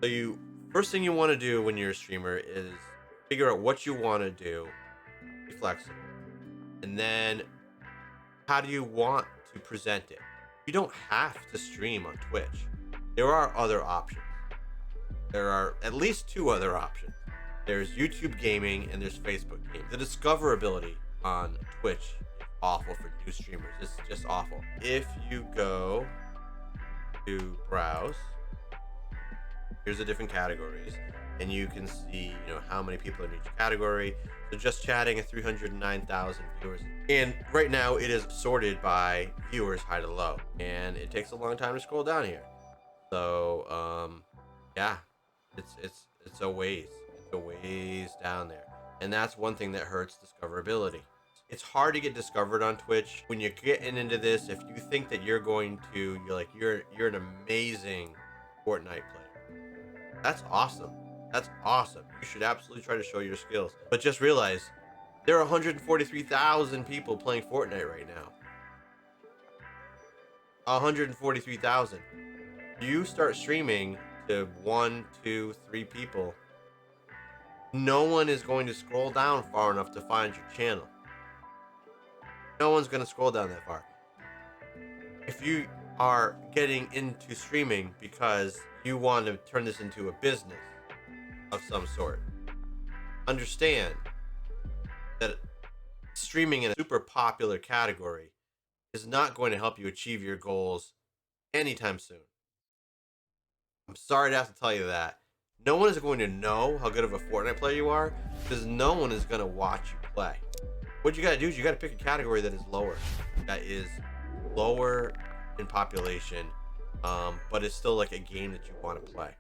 So first thing you want to do when you're a streamer is figure out what you want to do, be flexible, and then how do you want to present it? You don't have to stream on Twitch. There are other options. There are at least two other options. There's YouTube gaming and there's Facebook gaming. The discoverability on Twitch is awful for new streamers. It's just awful. If you go to browse, here's the different categories, and you can see, how many people in each category. So just chatting at 309,000 viewers. And right now it is sorted by viewers high to low. And it takes a long time to scroll down here. So yeah, it's a ways. It's a ways down there. And that's one thing that hurts discoverability. It's hard to get discovered on Twitch. When you're getting into this, if you think that you're an amazing Fortnite player, that's awesome. That's awesome. You should absolutely try to show your skills. But just realize there are 143,000 people playing Fortnite right now. 143,000. You start streaming to 1, 2, 3 people, no one is going to scroll down far enough to find your channel. No one's going to scroll down that far. If you are getting into streaming because you want to turn this into a business of some sort, understand that streaming in a super popular category is not going to help you achieve your goals anytime soon. I'm sorry to have to tell you that. No one is going to know how good of a Fortnite player you are because no one is going to watch you play. What you got to do is you got to pick a category that is lower in population, but it's still like a game that you want to play.